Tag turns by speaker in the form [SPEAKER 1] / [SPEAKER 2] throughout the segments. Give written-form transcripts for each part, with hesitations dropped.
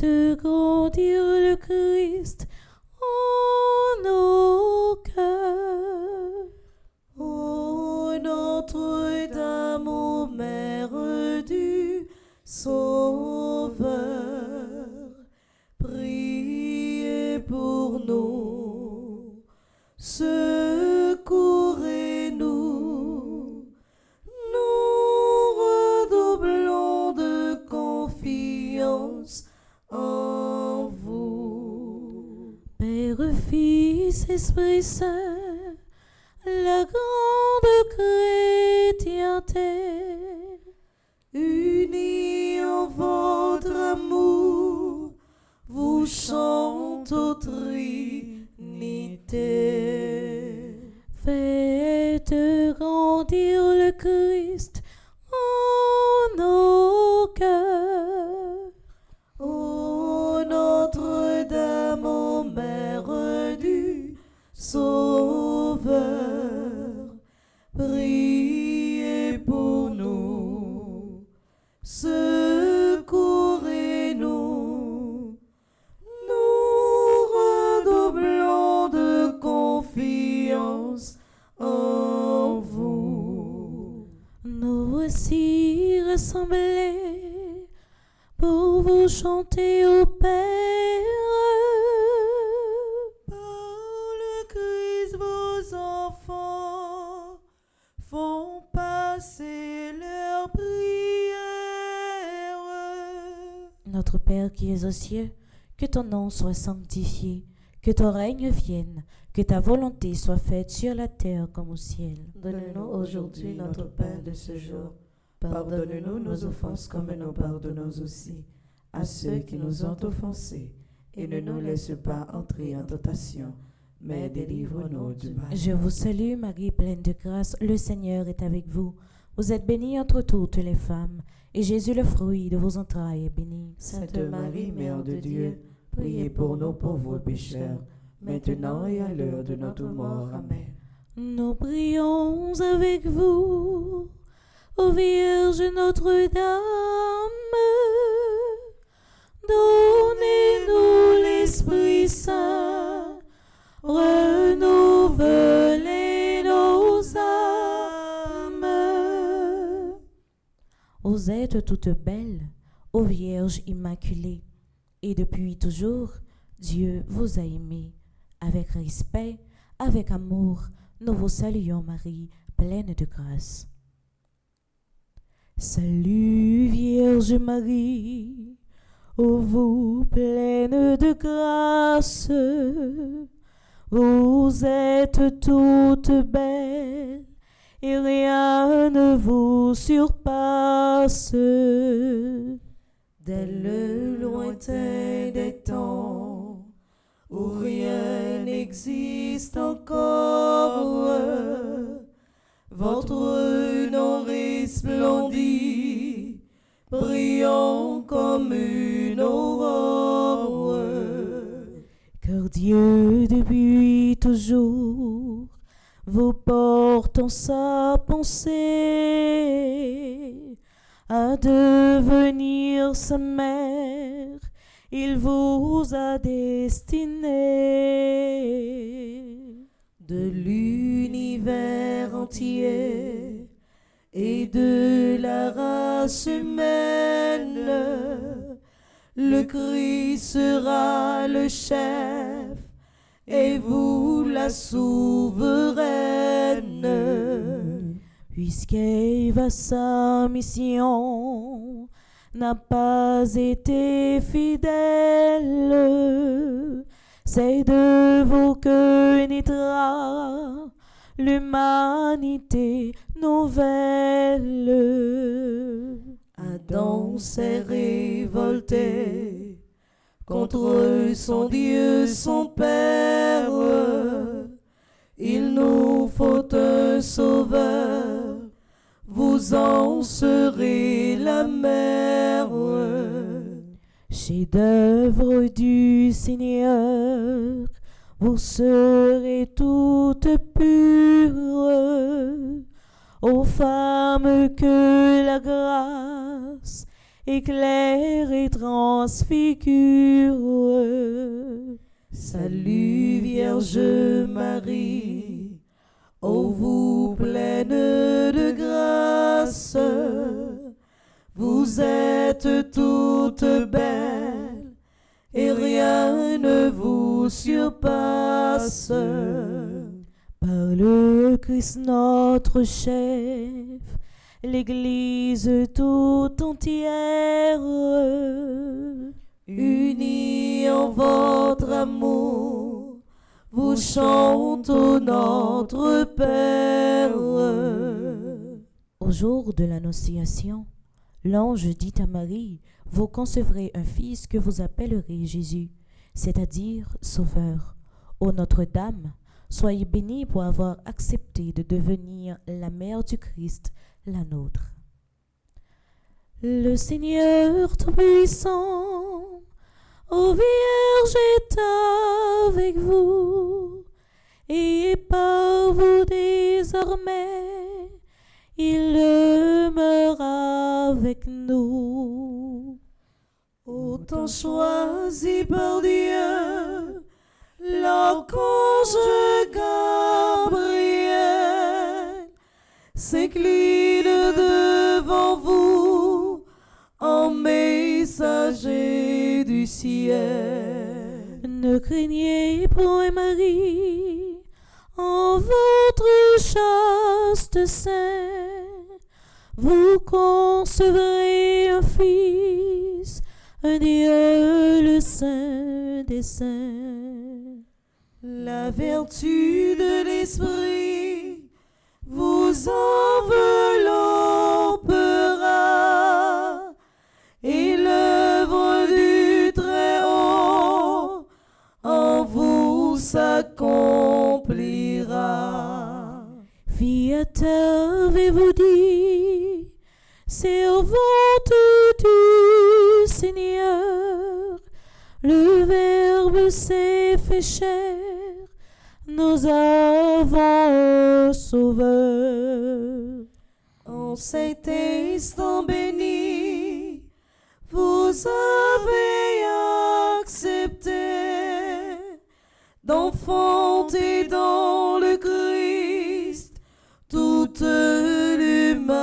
[SPEAKER 1] Faites grandir le Christ en nos cœurs.
[SPEAKER 2] Ô Notre-Dame, ô Mère du Sauveur, priez pour nous, secourez-nous, nous redoublons de confiance en vous.
[SPEAKER 1] Père, Fils, Esprit Saint, la grande chrétienté,
[SPEAKER 2] Unis en votre amour, vous chante aux Trinité.
[SPEAKER 1] faites grandir le Christ en nos cœurs.
[SPEAKER 2] Ô Notre-Dame, ô Mère du Sauveur, priez pour nous, secourez-nous, nous redoublons de confiance en vous.
[SPEAKER 1] Nous voici rassemblés pour vous chanter au Père.
[SPEAKER 2] Par le Christ, vos enfants font passer leurs prières.
[SPEAKER 1] Notre Père qui es aux cieux, que ton nom soit sanctifié, que ton règne vienne, que ta volonté soit faite sur la terre comme au ciel.
[SPEAKER 2] Donne-nous aujourd'hui notre pain de ce jour. Pardonne-nous nos offenses comme nous pardonnons aussi à ceux qui nous ont offensés. Et ne nous laisse pas entrer en tentation, mais délivre-nous du mal.
[SPEAKER 1] Je vous salue Marie, pleine de grâce, le Seigneur est avec vous. Vous êtes bénie entre toutes les femmes, et Jésus, le fruit de vos entrailles, est béni.
[SPEAKER 2] Sainte Marie, Mère de Dieu, priez pour nous pauvres pécheurs, maintenant et à l'heure de notre mort. Amen.
[SPEAKER 1] Nous prions avec vous, ô Vierge Notre-Dame. Donnez-nous l'Esprit Saint, renouvelez nos âmes. Vous êtes toutes belles, ô Vierge Immaculée, et depuis toujours, Dieu vous a aimé. Avec respect, avec amour, nous vous saluons Marie, pleine de grâce. Salut Vierge Marie, ô vous pleine de grâce, vous êtes toute belle et rien ne vous surpasse.
[SPEAKER 2] Dès le lointain des temps, où rien n'existe encore, votre nom resplendit, brillant comme une aurore.
[SPEAKER 1] Car Dieu depuis toujours vous porte en sa pensée, à devenir sa mère, il vous a destiné.
[SPEAKER 2] De l'univers entier et de la race humaine, le Christ sera le chef et vous la souveraine.
[SPEAKER 1] Puisqu'Ève sa mission n'a pas été fidèle, c'est de vous que naîtra l'humanité nouvelle.
[SPEAKER 2] Adam s'est révolté contre son Dieu, son Père. Il nous faut un sauveur, vous en serez la mère.
[SPEAKER 1] Chef-d'œuvre du Seigneur, vous serez toutes pures, ô femmes que la grâce éclaire et transfigure.
[SPEAKER 2] Salut Vierge Marie, ô vous pleine de grâce, vous êtes toute belle et rien ne vous surpasse.
[SPEAKER 1] Par le Christ notre chef, l'Église tout entière,
[SPEAKER 2] unie en votre amour, vous chantons notre Père.
[SPEAKER 1] Au jour de l'Annonciation, l'ange dit à Marie, vous concevrez un fils que vous appellerez Jésus, c'est-à-dire Sauveur. Ô Notre-Dame, soyez bénie pour avoir accepté de devenir la mère du Christ, la nôtre. Le Seigneur Tout-Puissant, ô Vierge est avec vous, et par vous désormais, il demeure avec nous.
[SPEAKER 2] Autant choisi par Dieu, l'archange Gabriel s'incline devant vous en messager du ciel.
[SPEAKER 1] Ne craignez point Marie, en votre chaste sein, vous concevrez un fils, un Dieu le Saint des saints.
[SPEAKER 2] La vertu de l'Esprit vous enveloppera et l'œuvre du Très-Haut en vous s'accomplira.
[SPEAKER 1] Fiat avez-vous dit, servante du Seigneur, le Verbe s'est fait chair, nous avons un Sauveur.
[SPEAKER 2] En cet instant béni, vous avez accepté d'enfanter dans le Christ toute l'humanité.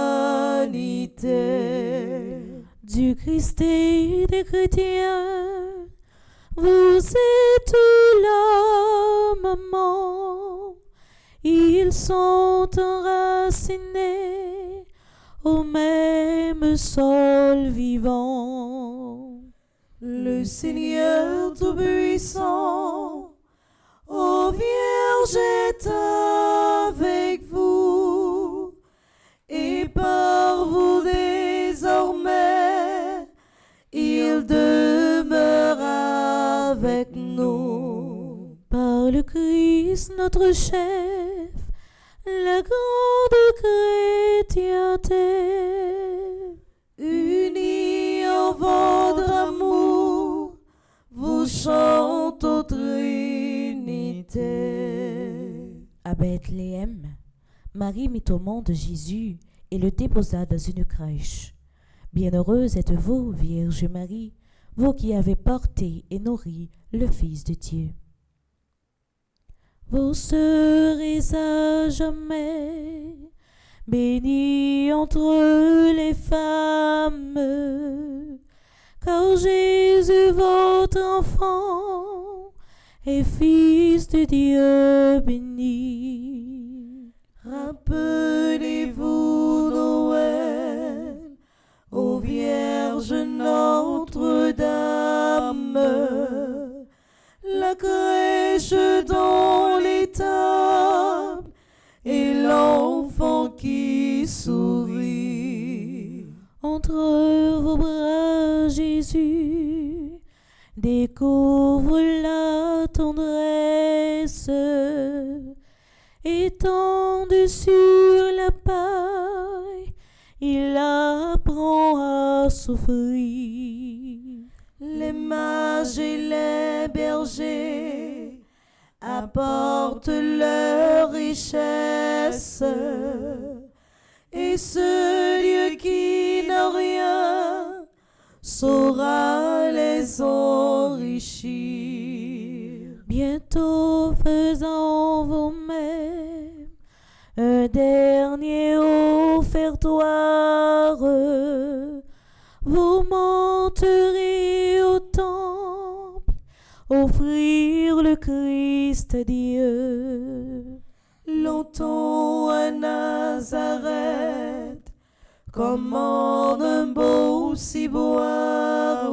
[SPEAKER 1] Du Christ et des chrétiens, vous êtes la maman, ils sont enracinés au même sol vivant.
[SPEAKER 2] Le Seigneur Tout-Puissant, ô Vierge est avec vous, et par vous désormais, il demeure avec nous.
[SPEAKER 1] Par le Christ notre chef, la grande chrétienté,
[SPEAKER 2] Unis en votre amour, vous chantons Trinité.
[SPEAKER 1] à Bethléem, Marie mit au monde Jésus et le déposa dans une crèche. Bienheureuse êtes-vous, Vierge Marie, vous qui avez porté et nourri le Fils de Dieu. Vous serez à jamais bénie entre les femmes, car Jésus, votre enfant, est Fils de Dieu béni.
[SPEAKER 2] Rappelez-vous Noël, ô Vierge Notre-Dame, la crèche dans l'étable et l'enfant qui sourit.
[SPEAKER 1] Entre vos bras, Jésus, découvre la tendresse, étendu sur la paille, il apprend à souffrir.
[SPEAKER 2] Les mages et les bergers apportent leur richesse, et ce Dieu qui n'a rien saura les enrichir.
[SPEAKER 1] Bientôt faisant vous-même un dernier offertoire, vous monterez au temple, offrir le Christ Dieu.
[SPEAKER 2] Longtemps à Nazareth, comme en un beau ciboire,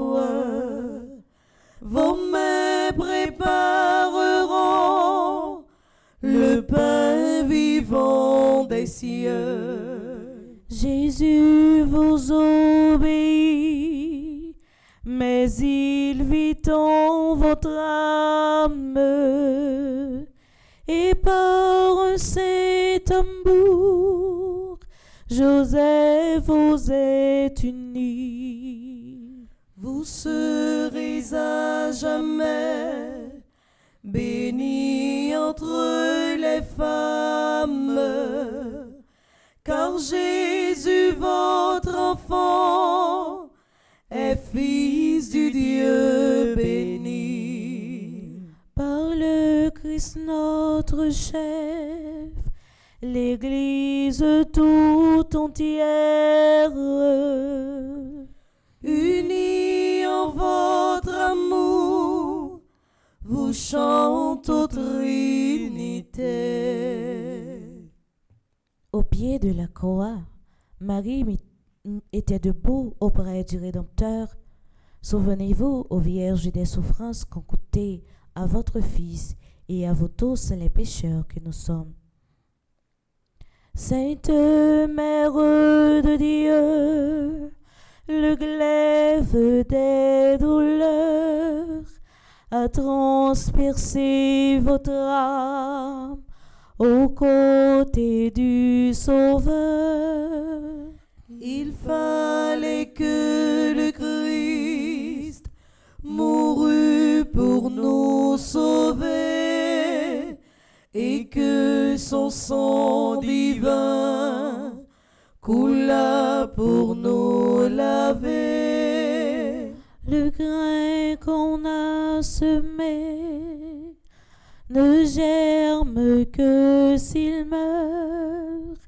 [SPEAKER 2] vos mains prépareront le pain vivant des cieux.
[SPEAKER 1] Jésus vous obéit, mais il vit en votre âme, et par un saint tambour, Joseph vous est uni.
[SPEAKER 2] Vous serez à jamais bénis entre les femmes, car Jésus, votre enfant, est fils du Dieu béni.
[SPEAKER 1] Par le Christ notre chef, l'Église toute entière,
[SPEAKER 2] unis en votre amour, vous chante aux Trinité.
[SPEAKER 1] Au pied de la croix, Marie était debout auprès du Rédempteur. Souvenez-vous, ô Vierge, des souffrances qu'ont coûtées à votre Fils et à vous tous les pécheurs que nous sommes. Sainte Mère de Dieu, le glaive des douleurs a transpercé votre âme aux côtés du Sauveur.
[SPEAKER 2] Il fallait que le Christ mourût pour nous sauver et que son sang divin coula pour nous laver.
[SPEAKER 1] Le grain qu'on a semé ne germe que s'il meurt.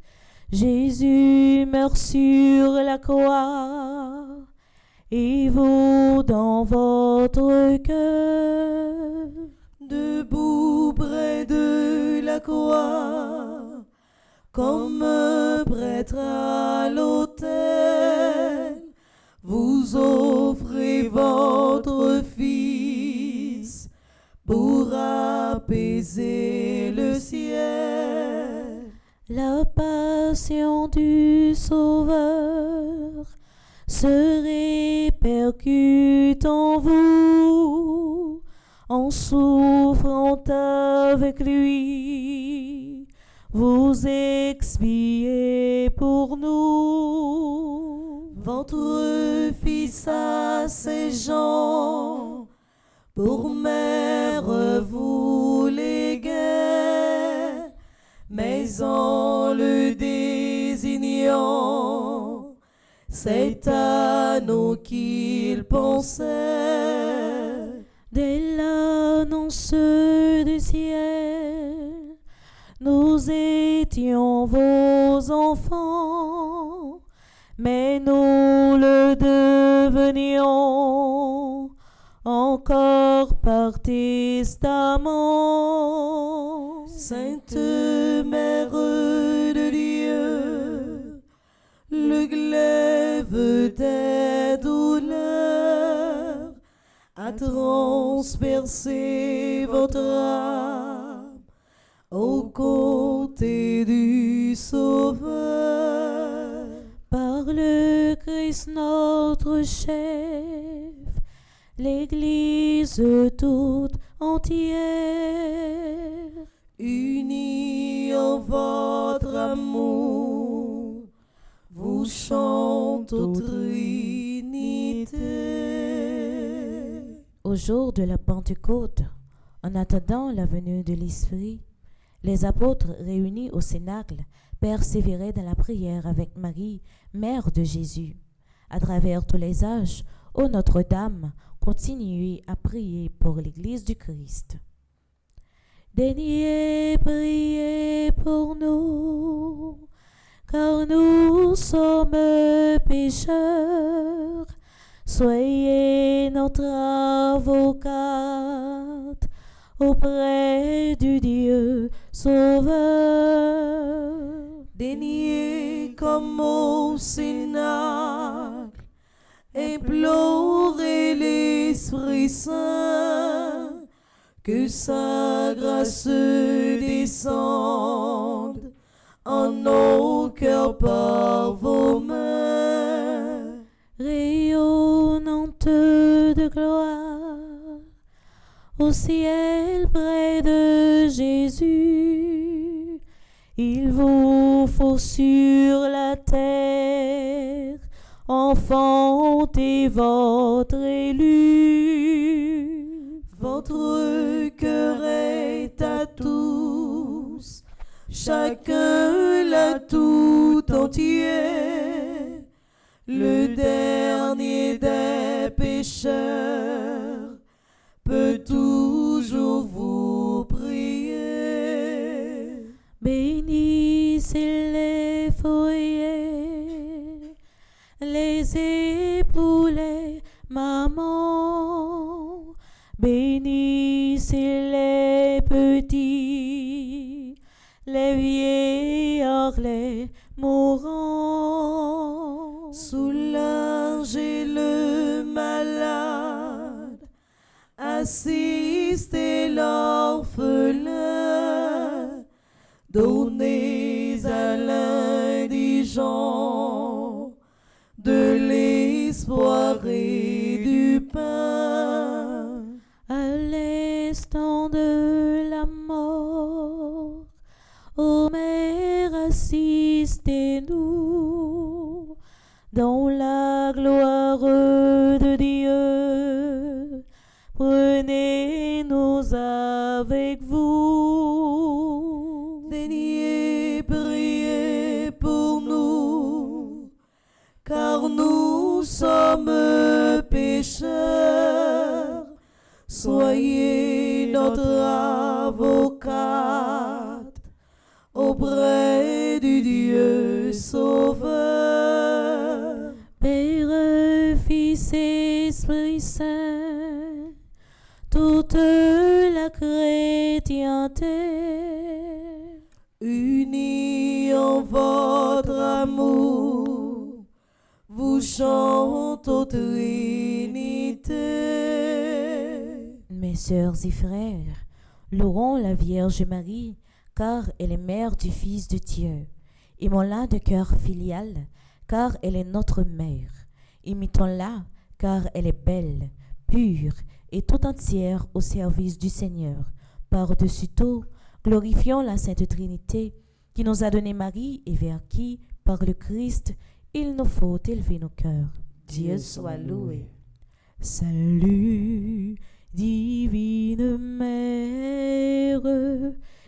[SPEAKER 1] Jésus meurt sur la croix et vous dans votre cœur.
[SPEAKER 2] Debout près de la croix, comme un prêtre à l'autel, vous offrez votre Fils pour apaiser le ciel.
[SPEAKER 1] La passion du Sauveur se répercute en vous, en souffrant avec lui, vous expiez pour nous.
[SPEAKER 2] Votre Fils à ses gens, pour mère vous léguez, mais en le désignant, c'est à nous qu'il pensait.
[SPEAKER 1] Dès l'annonce du ciel, nous étions vos enfants, mais nous le devenions encore par testament.
[SPEAKER 2] Sainte Mère de Dieu, le glaive des douleurs a transpercé votre âme aux côtés du Sauveur.
[SPEAKER 1] Par le Christ notre chef, l'Église toute entière,
[SPEAKER 2] unis en votre amour, vous chante aux Trinité.
[SPEAKER 1] au jour de la Pentecôte, en attendant la venue de l'Esprit, les apôtres réunis au Cénacle persévéraient dans la prière avec Marie, mère de Jésus. À travers tous les âges, Ô Notre-Dame, continuez à prier pour l'Église du Christ. Daignez prier pour nous, car nous sommes pécheurs. Soyez notre avocate auprès du Dieu Sauveur.
[SPEAKER 2] Daignez comme au Cénacle implorer l'Esprit Saint, que sa grâce descende en nos cœurs par vos mains.
[SPEAKER 1] Rayonnante de gloire, au ciel près de Jésus, il vous faut sur la terre enfanter votre élu.
[SPEAKER 2] Votre cœur est à tous, chacun l'a tout entier. Le dernier des pécheurs peut toujours vous prier.
[SPEAKER 1] Bénissez les foyers, les époux, les mamans. Bénissez les petits, les vieillards, les mourants.
[SPEAKER 2] Soulagez le malade, assistez l'orphelin, donnez à l'indigent de l'espoir et du pain.
[SPEAKER 1] À l'instant de la mort, ô Mère, assistez-nous dans la gloire de Dieu. Prenez-nous avec vous.
[SPEAKER 2] Daignez prier pour nous, car nous sommes pécheurs. Soyez notre avocate auprès du Dieu Sauveur.
[SPEAKER 1] Père, Fils et Esprit Saint, toute la chrétienté,
[SPEAKER 2] Unis en votre amour, vous chante aux Trinité.
[SPEAKER 1] mes sœurs et frères, louons la Vierge Marie, car elle est mère du Fils de Dieu. Aimons-la de cœur filial, car elle est notre mère. Imitons-la, car elle est belle, pure et tout entière au service du Seigneur. Par-dessus tout, glorifions la Sainte Trinité, qui nous a donné Marie et vers qui, par le Christ, il nous faut élever nos cœurs.
[SPEAKER 2] Dieu soit loué.
[SPEAKER 1] Salut, divine Mère,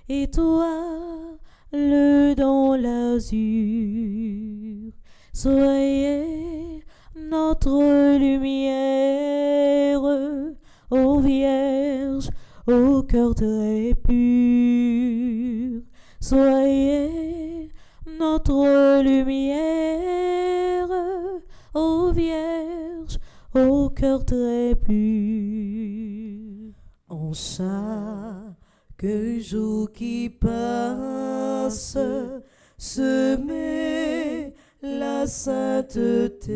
[SPEAKER 1] et toi, le dans l'azur, soyez notre lumière, ô Vierge, au cœur très pur. Soyez notre lumière, ô Vierge, au cœur très pur.
[SPEAKER 2] En chaque jour qui passe, semez la sainteté.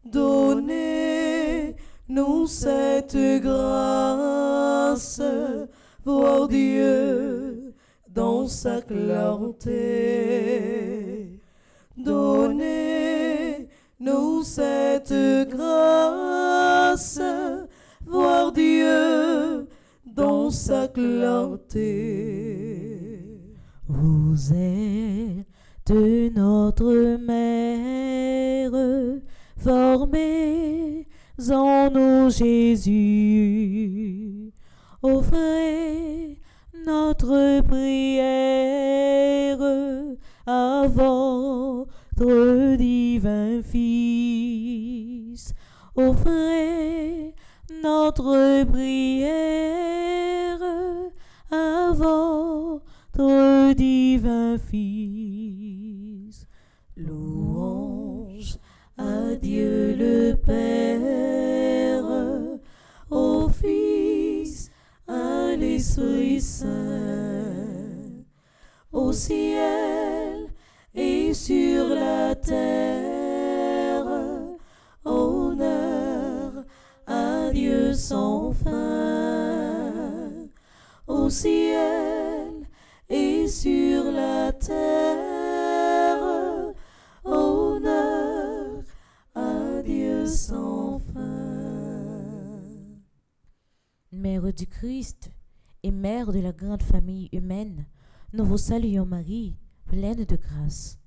[SPEAKER 2] Donnez-nous cette grâce, voir Dieu dans sa clarté. Donnez-nous cette grâce, voir Dieu dans sa clarté.
[SPEAKER 1] Vous êtes notre mère, formez en nous Jésus. Offrez notre prière à votre divin Fils. offrez notre prière à votre divin Fils.
[SPEAKER 2] Louange à Dieu le Père, au Fils, à l'Esprit Saint, au ciel et sur la terre, honneur à Dieu sans fin, au ciel et sur la terre, honneur à Dieu sans fin.
[SPEAKER 1] Mère du Christ et mère de la grande famille humaine, nous vous saluons Marie, pleine de grâce.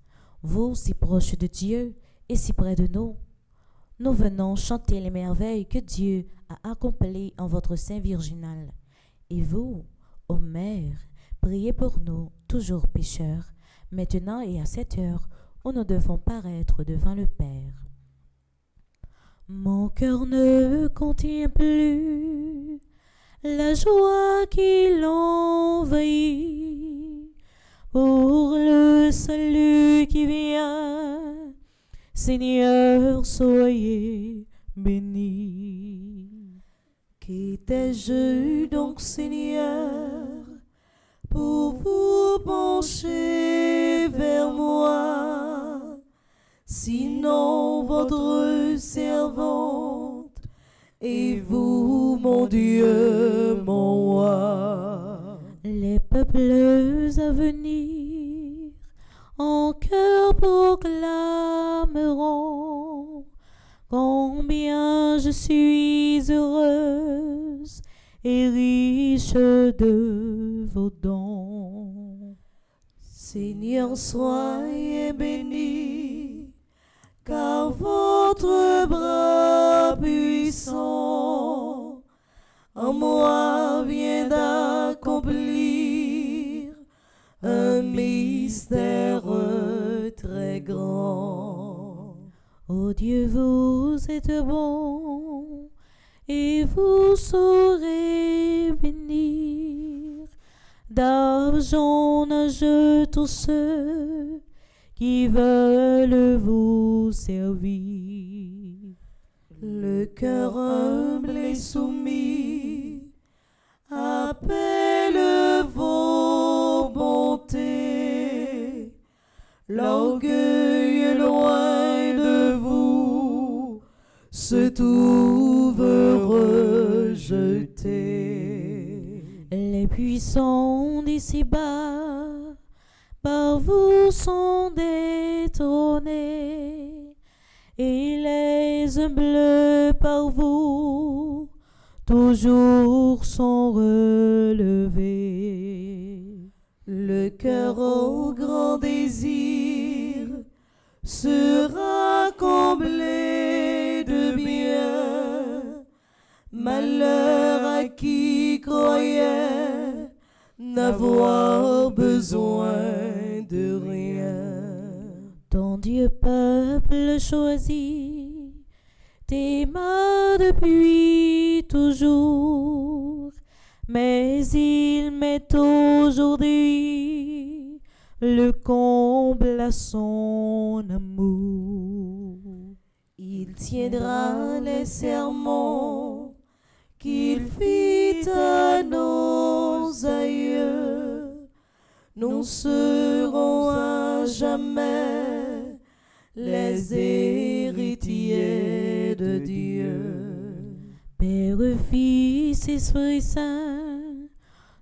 [SPEAKER 1] Vous, si proche de Dieu et si près de nous, nous venons chanter les merveilles que Dieu a accomplies en votre sein virginal. Et vous, ô Mère, priez pour nous, toujours pécheurs, maintenant et à cette heure où nous devons paraître devant le Père. Mon cœur ne contient plus la joie qui l'envahit pour le salut qui vient. Seigneur, soyez béni.
[SPEAKER 2] Qu'étais-je donc, Seigneur, pour vous pencher vers moi, sinon votre servante, et vous, mon Dieu, mon roi.
[SPEAKER 1] Les peuples à venir en cœur proclameront combien je suis heureuse et riche de vos dons.
[SPEAKER 2] Seigneur, soyez béni, car votre bras puissant en moi vient d'accomplir un mystère très grand.
[SPEAKER 1] Ô Dieu, vous êtes bon et vous saurez bénir davantage tous ceux qui veulent vous servir.
[SPEAKER 2] Le cœur humble et soumis appelle vos bontés, l'orgueil loin de vous se trouve rejeté.
[SPEAKER 1] Les puissants d'ici-bas par vous sont détrônés, et les humbles par vous toujours sont relevés.
[SPEAKER 2] Le cœur au grand désir sera comblé de bien. Malheur à qui croyait n'avoir besoin de rien.
[SPEAKER 1] Ton Dieu peuple choisi t'aima depuis toujours, mais il met aujourd'hui le comble à son amour.
[SPEAKER 2] Il tiendra les sermons qu'il fit à nos aïeux. Nous serons à jamais les héritiers de Dieu.
[SPEAKER 1] Père, Fils, Esprit Saint,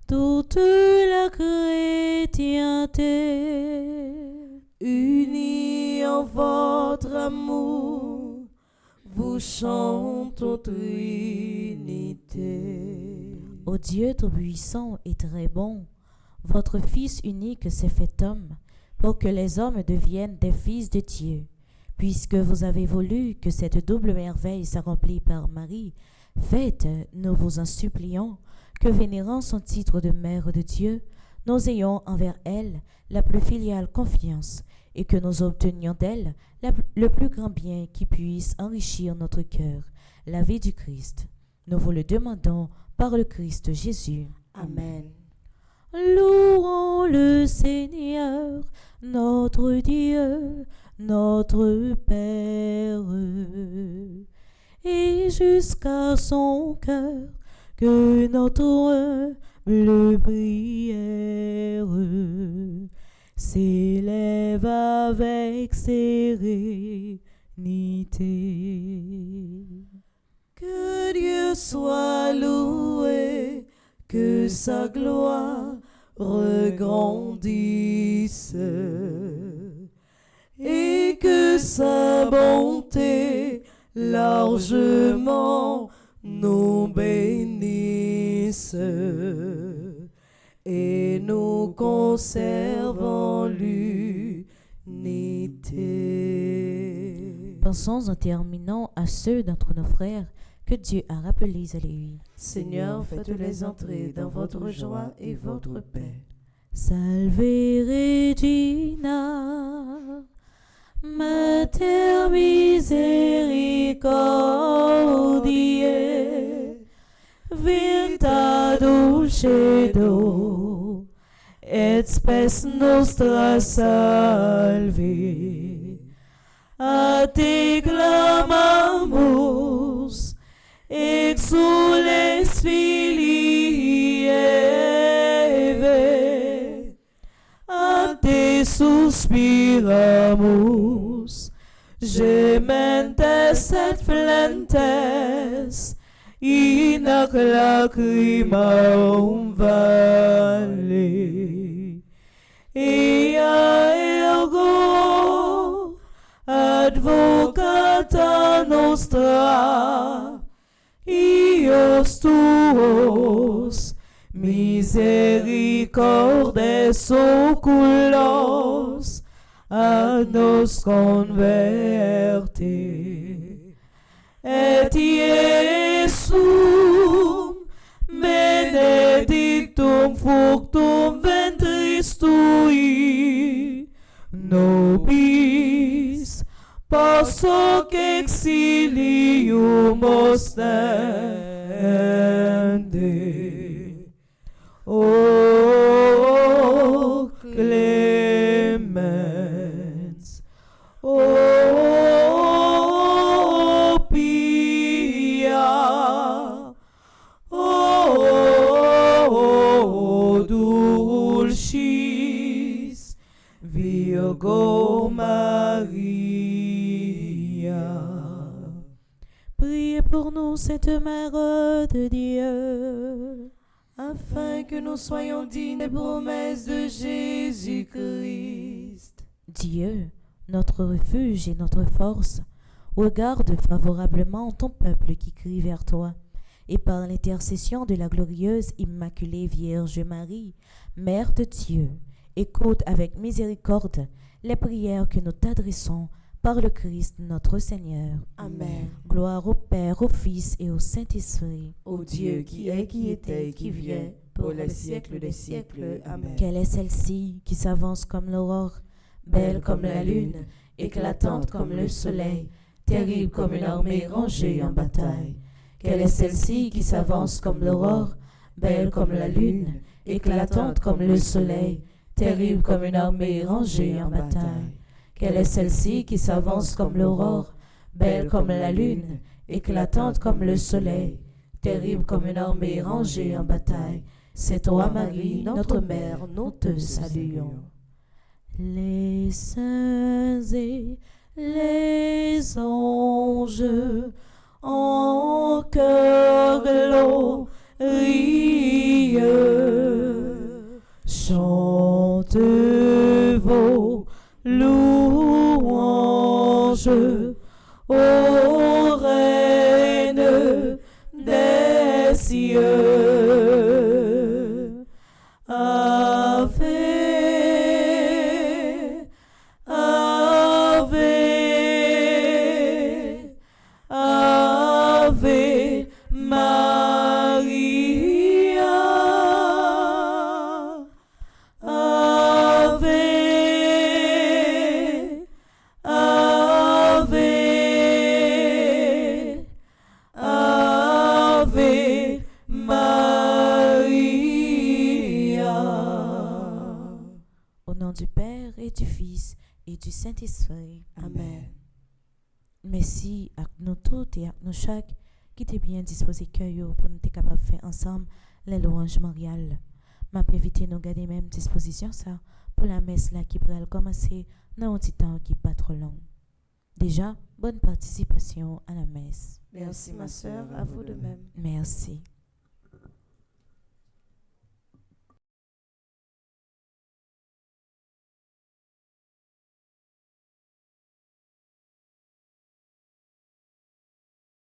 [SPEAKER 1] toute la chrétienté,
[SPEAKER 2] Unis en votre amour, vous chantons Trinité.
[SPEAKER 1] ô Dieu tout-puissant et très bon, votre Fils unique s'est fait homme pour que les hommes deviennent des fils de Dieu. Puisque vous avez voulu que cette double merveille s'accomplisse par Marie, faites, nous vous en supplions, que vénérant son titre de Mère de Dieu, nous ayons envers elle la plus filiale confiance et que nous obtenions d'elle le plus grand bien qui puisse enrichir notre cœur la vie du Christ. Nous vous le demandons par le Christ Jésus.
[SPEAKER 2] Amen.
[SPEAKER 1] Louons le Seigneur, notre Dieu, notre Père, et jusqu'à son cœur que notre humble prière s'élève avec sérénité. Que Dieu soit loué, que sa gloire regrandisse et que sa bonté largement nous bénisse et nous conservons l'unité. Pensons en terminant à ceux d'entre nos frères que Dieu a rappelés à lui.
[SPEAKER 2] Seigneur, faites-les entrer dans votre joie et votre paix.
[SPEAKER 1] Salve Regina, Mater misericordiae, Vita dulcedo, et spes nostra salve. A te clamamus, exules filii Eve, a te suspiramus, gementes et flentes, in ac lacrimam vale. Ea ergo advocata nostra, ios tuos misericordes oculos a nos converte. Et Iesum benedictum fructum ventris tui, nobis post hoc exilium ostende. O clemens, o pia, o dulcis Virgo Maria. Priez pour nous, Sainte Mère de Dieu,
[SPEAKER 2] afin que nous soyons dignes des promesses de Jésus-Christ.
[SPEAKER 1] Dieu, notre refuge et notre force, regarde favorablement ton peuple qui crie vers toi, et par l'intercession de la glorieuse Immaculée Vierge Marie, Mère de Dieu, écoute avec miséricorde les prières que nous t'adressons par le Christ notre Seigneur.
[SPEAKER 2] Amen.
[SPEAKER 1] Gloire au Père, au Fils et au Saint-Esprit.
[SPEAKER 2] Ô Dieu qui est, qui était et qui vient, pour les siècles des siècles. Amen.
[SPEAKER 1] Quelle est celle-ci qui s'avance comme l'aurore,
[SPEAKER 2] Belle comme la lune, éclatante comme le soleil, terrible comme une armée rangée en bataille. Quelle est celle-ci qui s'avance comme l'aurore, belle comme la lune, éclatante comme le soleil, terrible comme une armée rangée en bataille. Quelle est celle-ci qui s'avance comme l'aurore, belle comme la lune, éclatante comme le soleil, terrible comme une armée rangée en bataille. C'est toi, Marie, notre Mère, nous te saluons.
[SPEAKER 1] Les saints et les anges en chœur glorieux chantent vos louanges, ô Reine des cieux. Ave, Ave, Ave Maria. Ave, Ave, nom du Père et du Fils et du Saint-Esprit.
[SPEAKER 2] Amen.
[SPEAKER 1] Merci à nous toutes et à nous chaque qui t'est bien disposé cœur pour nous être capables de faire ensemble les louanges mariales. M'a invité nous garder même disposition ça pour la messe là qui pourrait commencer dans un petit temps qui pas trop long. Déjà, bonne participation à la messe.
[SPEAKER 2] Merci ma sœur, à vous de même.
[SPEAKER 1] Merci.